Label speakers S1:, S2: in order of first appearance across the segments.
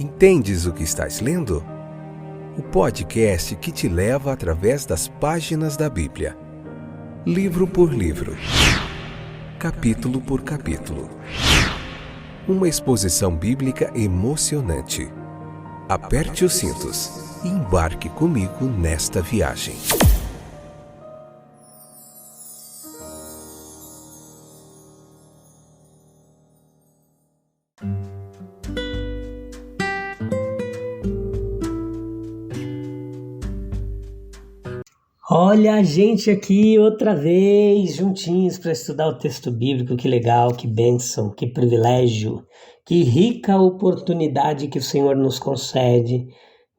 S1: Entendes o que estás lendo? O podcast que te leva através das páginas da Bíblia, livro por livro, capítulo por capítulo. Uma exposição bíblica emocionante. Aperte os cintos e embarque comigo nesta viagem.
S2: Olha a gente aqui outra vez, juntinhos para estudar o texto bíblico. Que legal, que bênção, que privilégio, que rica oportunidade que o Senhor nos concede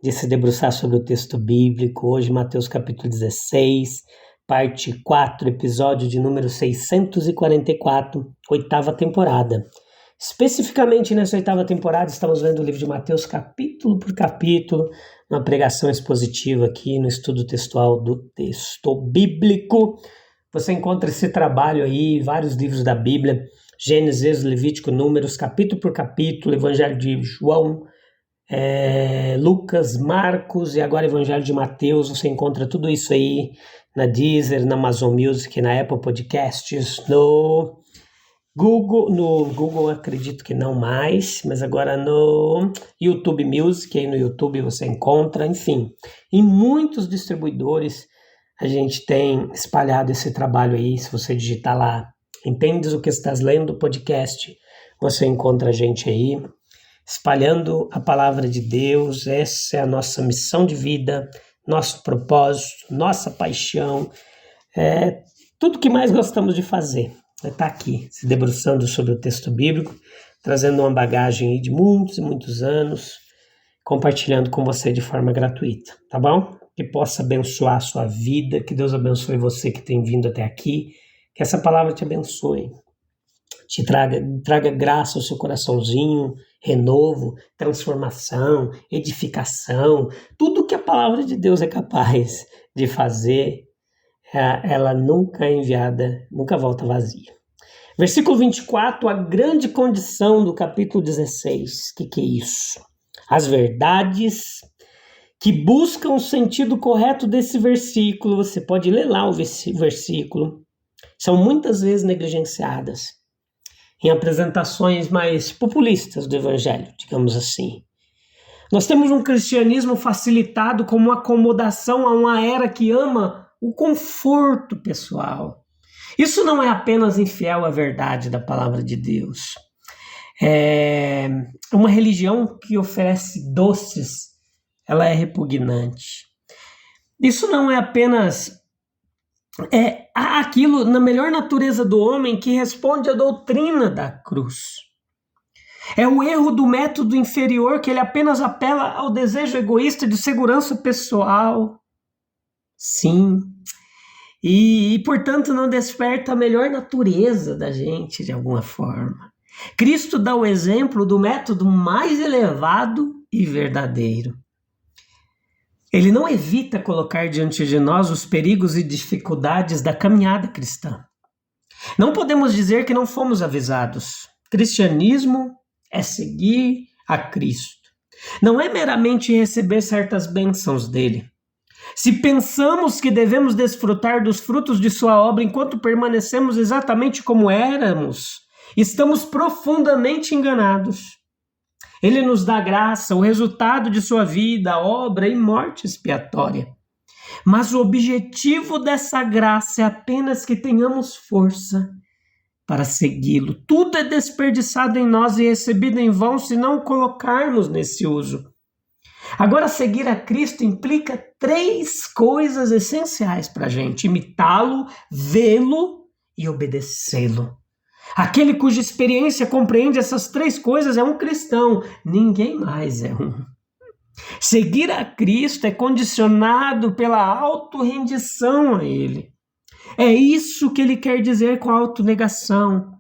S2: de se debruçar sobre o texto bíblico. Hoje, Mateus capítulo 16, parte 4, episódio de número 644, oitava temporada. Especificamente nessa oitava temporada, estamos lendo o livro de Mateus capítulo por capítulo, uma pregação expositiva aqui no estudo textual do texto bíblico. Você encontra esse trabalho aí em vários livros da Bíblia, Gênesis, Levítico, Números, capítulo por capítulo, Evangelho de João, Lucas, Marcos e agora Evangelho de Mateus. Você encontra tudo isso aí na Deezer, na Amazon Music, na Apple Podcasts, no Google acredito que não mais, mas agora no YouTube Music, aí no YouTube você encontra, enfim, em muitos distribuidores a gente tem espalhado esse trabalho aí. Se você digitar lá, Entendes o que estás lendo, podcast, você encontra a gente aí, espalhando a palavra de Deus. Essa é a nossa missão de vida, nosso propósito, nossa paixão, tudo que mais gostamos de fazer. Está aqui, se debruçando sobre o texto bíblico, trazendo uma bagagem aí de muitos e muitos anos, compartilhando com você de forma gratuita, tá bom? Que possa abençoar a sua vida, que Deus abençoe você que tem vindo até aqui, que essa palavra te abençoe, te traga graça ao seu coraçãozinho, renovo, transformação, edificação, tudo que a palavra de Deus é capaz de fazer. Ela nunca é enviada, nunca volta vazia. Versículo 24, a grande condição do capítulo 16. Que é isso? As verdades que buscam o sentido correto desse versículo, você pode ler lá o versículo, são muitas vezes negligenciadas em apresentações mais populistas do evangelho, digamos assim. Nós temos um cristianismo facilitado como uma acomodação a uma era que ama o conforto pessoal. Isso não é apenas infiel à verdade da palavra de Deus. É uma religião que oferece doces, ela é repugnante. Isso não é apenas aquilo na melhor natureza do homem que responde à doutrina da cruz. É o erro do método inferior, que ele apenas apela ao desejo egoísta de segurança pessoal. Sim. E, portanto, não desperta a melhor natureza da gente de alguma forma. Cristo dá o exemplo do método mais elevado e verdadeiro. Ele não evita colocar diante de nós os perigos e dificuldades da caminhada cristã. Não podemos dizer que não fomos avisados. Cristianismo é seguir a Cristo. Não é meramente receber certas bênçãos dele. Se pensamos que devemos desfrutar dos frutos de sua obra enquanto permanecemos exatamente como éramos, estamos profundamente enganados. Ele nos dá graça, o resultado de sua vida, obra e morte expiatória. Mas o objetivo dessa graça é apenas que tenhamos força para segui-lo. Tudo é desperdiçado em nós e recebido em vão se não o colocarmos nesse uso. Agora, seguir a Cristo implica 3 coisas essenciais para a gente: imitá-lo, vê-lo e obedecê-lo. Aquele cuja experiência compreende essas 3 coisas é um cristão, ninguém mais é um. Seguir a Cristo é condicionado pela autorrendição a Ele. É isso que ele quer dizer com a autonegação.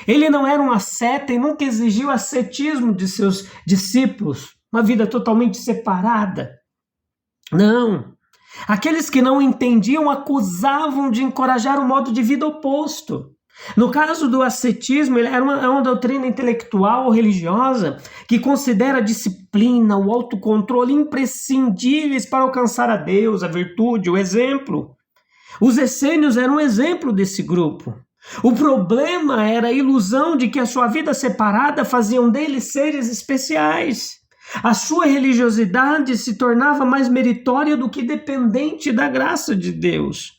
S2: Ele não era um asceta e nunca exigiu ascetismo de seus discípulos, uma vida totalmente separada. Não. Aqueles que não entendiam acusavam de encorajar um modo de vida oposto. No caso do ascetismo, ele é uma doutrina intelectual ou religiosa que considera a disciplina, o autocontrole imprescindíveis para alcançar a Deus, a virtude, o exemplo. Os essênios eram um exemplo desse grupo. O problema era a ilusão de que a sua vida separada faziam deles seres especiais. A sua religiosidade se tornava mais meritória do que dependente da graça de Deus.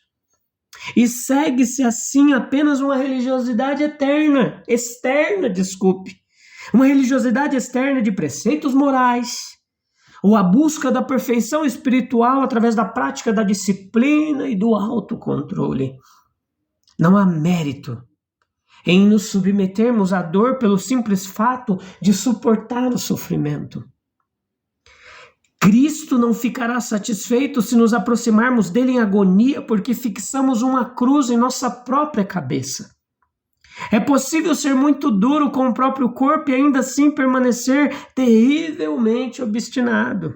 S2: E segue-se assim apenas uma religiosidade externa, uma religiosidade externa de preceitos morais, ou a busca da perfeição espiritual através da prática da disciplina e do autocontrole. Não há mérito em nos submetermos à dor pelo simples fato de suportar o sofrimento. Cristo não ficará satisfeito se nos aproximarmos dele em agonia, porque fixamos uma cruz em nossa própria cabeça. É possível ser muito duro com o próprio corpo e ainda assim permanecer terrivelmente obstinado.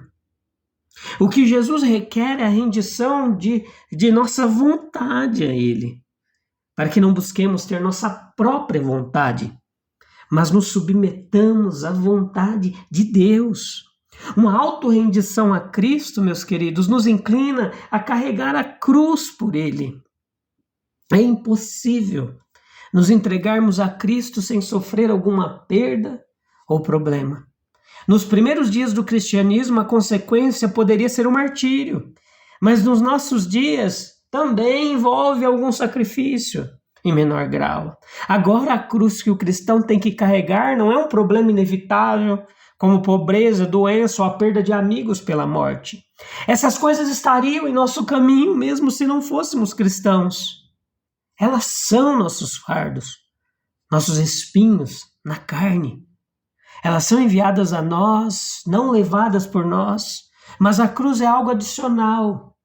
S2: O que Jesus requer é a rendição de nossa vontade a ele, para que não busquemos ter nossa própria vontade, mas nos submetamos à vontade de Deus. Uma autorrendição a Cristo, meus queridos, nos inclina a carregar a cruz por Ele. É impossível nos entregarmos a Cristo sem sofrer alguma perda ou problema. Nos primeiros dias do cristianismo, a consequência poderia ser o martírio, mas nos nossos dias também envolve algum sacrifício, em menor grau. Agora, a cruz que o cristão tem que carregar não é um problema inevitável, como pobreza, doença ou a perda de amigos pela morte. Essas coisas estariam em nosso caminho mesmo se não fôssemos cristãos. Elas são nossos fardos, nossos espinhos na carne. Elas são enviadas a nós, não levadas por nós, mas a cruz é algo adicional.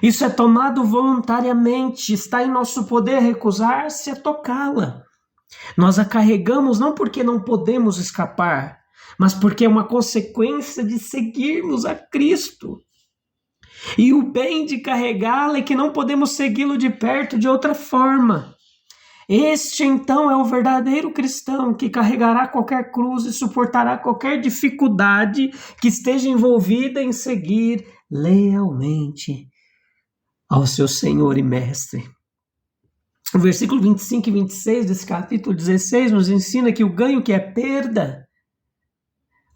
S2: Isso é tomado voluntariamente, está em nosso poder recusar-se a tocá-la. Nós a carregamos não porque não podemos escapar, mas porque é uma consequência de seguirmos a Cristo. E o bem de carregá-la é que não podemos segui-lo de perto de outra forma. Este, então, é o verdadeiro cristão que carregará qualquer cruz e suportará qualquer dificuldade que esteja envolvida em seguir lealmente ao seu Senhor e Mestre. O versículo 25 e 26 desse capítulo 16 nos ensina que o ganho que é perda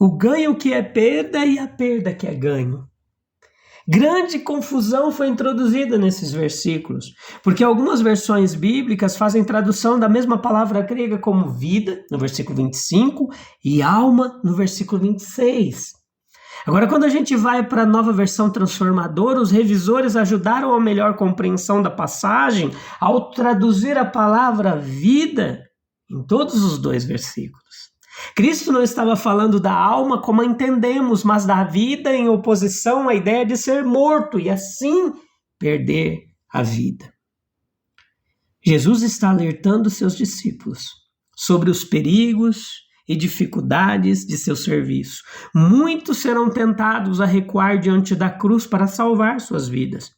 S2: e a perda que é ganho. Grande confusão foi introduzida nesses versículos, porque algumas versões bíblicas fazem tradução da mesma palavra grega como vida, no versículo 25, e alma, no versículo 26. Agora, quando a gente vai para a nova versão transformadora, os revisores ajudaram a melhor compreensão da passagem ao traduzir a palavra vida em todos os dois versículos. Cristo não estava falando da alma como a entendemos, mas da vida em oposição à ideia de ser morto e assim perder a vida. Jesus está alertando seus discípulos sobre os perigos e dificuldades de seu serviço. Muitos serão tentados a recuar diante da cruz para salvar suas vidas.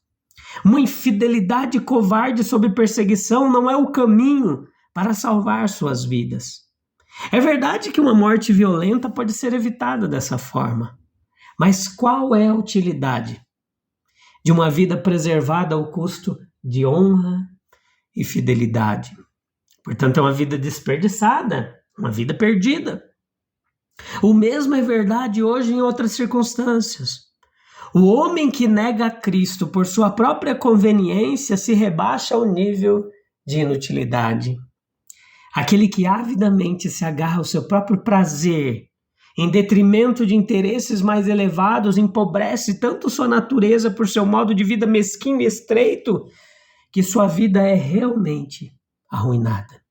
S2: Uma infidelidade covarde sob perseguição não é o caminho para salvar suas vidas. É verdade que uma morte violenta pode ser evitada dessa forma, mas qual é a utilidade de uma vida preservada ao custo de honra e fidelidade? Portanto, é uma vida desperdiçada, uma vida perdida. O mesmo é verdade hoje em outras circunstâncias. O homem que nega a Cristo por sua própria conveniência se rebaixa ao nível de inutilidade. Aquele que avidamente se agarra ao seu próprio prazer, em detrimento de interesses mais elevados, empobrece tanto sua natureza por seu modo de vida mesquinho e estreito, que sua vida é realmente arruinada.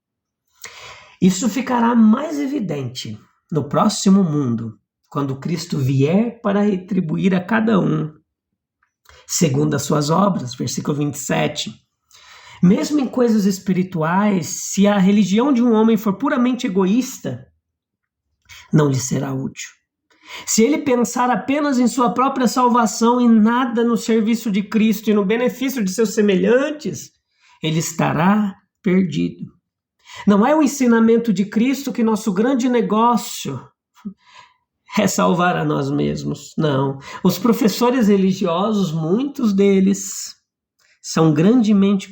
S2: Isso ficará mais evidente no próximo mundo, quando Cristo vier para retribuir a cada um segundo as suas obras, versículo 27. Mesmo em coisas espirituais, se a religião de um homem for puramente egoísta, não lhe será útil. Se ele pensar apenas em sua própria salvação e nada no serviço de Cristo e no benefício de seus semelhantes, ele estará perdido. Não é o ensinamento de Cristo que nosso grande negócio é salvar a nós mesmos. Não. Os professores religiosos, muitos deles, são grandemente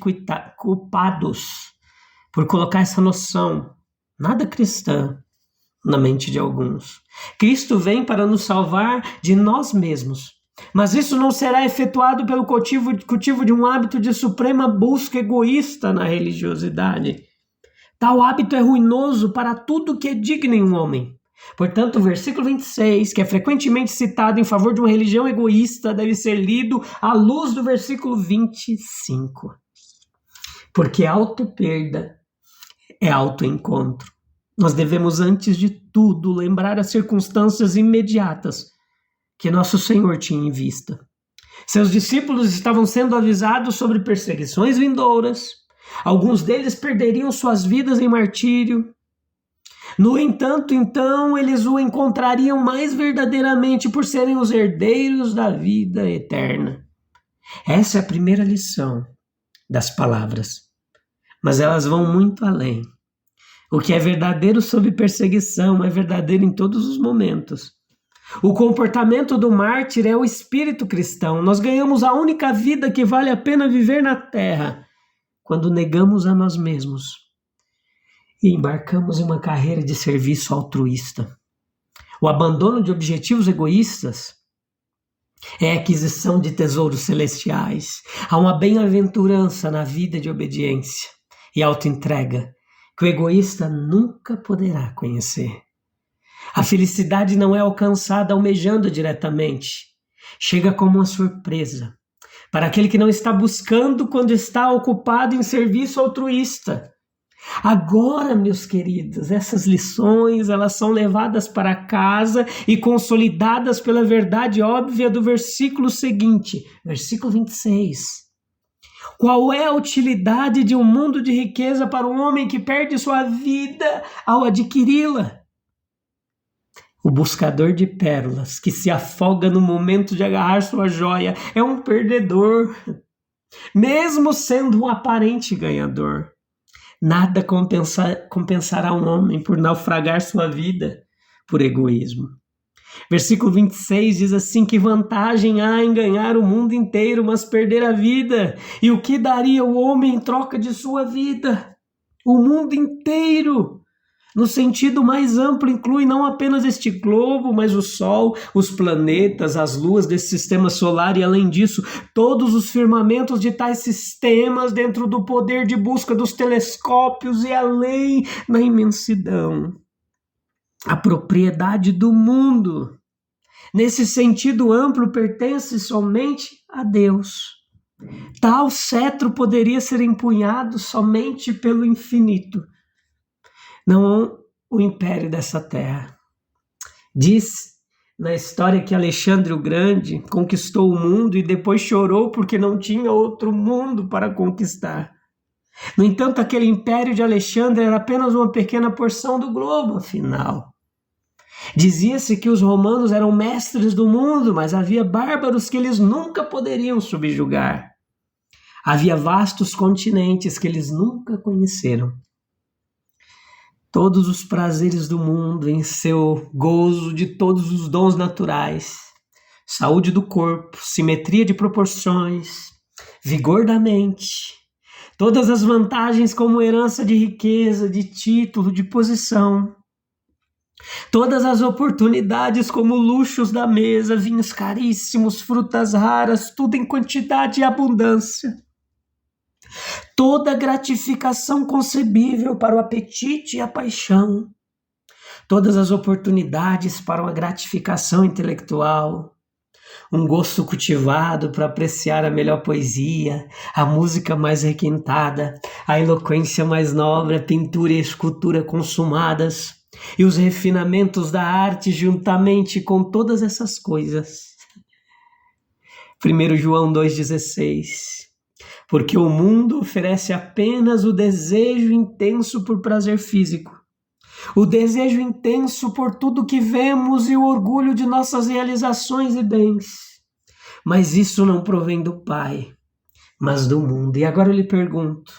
S2: culpados por colocar essa noção nada cristã na mente de alguns. Cristo vem para nos salvar de nós mesmos, mas isso não será efetuado pelo cultivo de um hábito de suprema busca egoísta na religiosidade. Tal hábito é ruinoso para tudo que é digno em um homem. Portanto, o versículo 26, que é frequentemente citado em favor de uma religião egoísta, deve ser lido à luz do versículo 25. Porque auto-perda é auto-encontro. Nós devemos, antes de tudo, lembrar as circunstâncias imediatas que nosso Senhor tinha em vista. Seus discípulos estavam sendo avisados sobre perseguições vindouras. Alguns deles perderiam suas vidas em martírio. No entanto, então, eles o encontrariam mais verdadeiramente por serem os herdeiros da vida eterna. Essa é a primeira lição das palavras. Mas elas vão muito além. O que é verdadeiro sob perseguição é verdadeiro em todos os momentos. O comportamento do mártir é o espírito cristão. Nós ganhamos a única vida que vale a pena viver na terra quando negamos a nós mesmos e embarcamos em uma carreira de serviço altruísta. O abandono de objetivos egoístas é a aquisição de tesouros celestiais. Há uma bem-aventurança na vida de obediência e autoentrega que o egoísta nunca poderá conhecer. A felicidade não é alcançada almejando diretamente. Chega como uma surpresa para aquele que não está buscando quando está ocupado em serviço altruísta. Agora, meus queridos, essas lições elas são levadas para casa e consolidadas pela verdade óbvia do versículo seguinte, versículo 26. Qual é a utilidade de um mundo de riqueza para um homem que perde sua vida ao adquiri-la? O buscador de pérolas que se afoga no momento de agarrar sua joia é um perdedor, mesmo sendo um aparente ganhador. Nada compensará um homem por naufragar sua vida por egoísmo. Versículo 26 diz assim: que vantagem há em ganhar o mundo inteiro, mas perder a vida? E o que daria o homem em troca de sua vida? O mundo inteiro, no sentido mais amplo, inclui não apenas este globo, mas o Sol, os planetas, as luas desse sistema solar e, além disso, todos os firmamentos de tais sistemas dentro do poder de busca dos telescópios e além na imensidão. A propriedade do mundo, nesse sentido amplo, pertence somente a Deus. Tal cetro poderia ser empunhado somente pelo infinito, não o império dessa terra. Diz na história que Alexandre o Grande conquistou o mundo e depois chorou porque não tinha outro mundo para conquistar. No entanto, aquele império de Alexandre era apenas uma pequena porção do globo, afinal. Dizia-se que os romanos eram mestres do mundo, mas havia bárbaros que eles nunca poderiam subjugar. Havia vastos continentes que eles nunca conheceram. Todos os prazeres do mundo em seu gozo de todos os dons naturais, saúde do corpo, simetria de proporções, vigor da mente, todas as vantagens como herança de riqueza, de título, de posição, todas as oportunidades como luxos da mesa, vinhos caríssimos, frutas raras, tudo em quantidade e abundância. Toda gratificação concebível para o apetite e a paixão. Todas as oportunidades para uma gratificação intelectual. Um gosto cultivado para apreciar a melhor poesia, a música mais requintada, a eloquência mais nobre, a pintura e a escultura consumadas, e os refinamentos da arte juntamente com todas essas coisas. 1 João 2,16. Porque o mundo oferece apenas o desejo intenso por prazer físico, o desejo intenso por tudo que vemos e o orgulho de nossas realizações e bens. Mas isso não provém do Pai, mas do mundo. E agora eu lhe pergunto,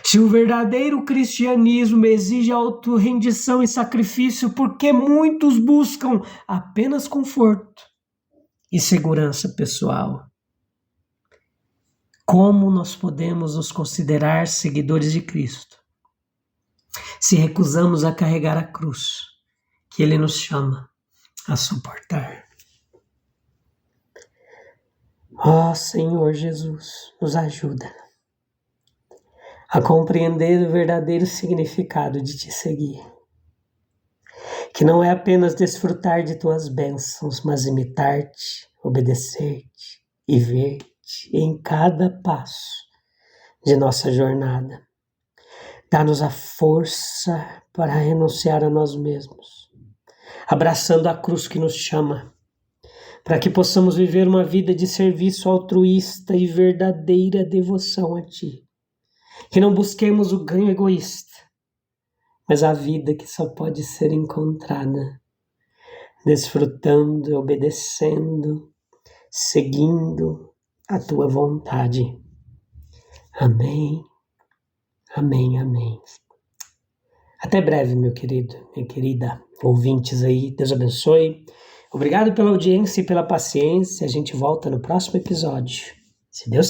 S2: Se o verdadeiro cristianismo exige autorrendição e sacrifício, porque muitos buscam apenas conforto e segurança pessoal, como nós podemos nos considerar seguidores de Cristo se recusamos a carregar a cruz que Ele nos chama a suportar? Ó Senhor Jesus, nos ajuda a compreender o verdadeiro significado de Te seguir, que não é apenas desfrutar de Tuas bênçãos, mas imitar-Te, obedecer-Te e ver-Te em cada passo de nossa jornada. Dá-nos a força para renunciar a nós mesmos, abraçando a cruz que nos chama, para que possamos viver uma vida de serviço altruísta e verdadeira devoção a Ti. Que não busquemos o ganho egoísta, mas a vida que só pode ser encontrada desfrutando, obedecendo, seguindo a Tua vontade. Amém, amém, amém. Até breve, meu querido, minha querida, ouvintes aí, Deus abençoe. Obrigado pela audiência e pela paciência. A gente volta no próximo episódio. Se Deus...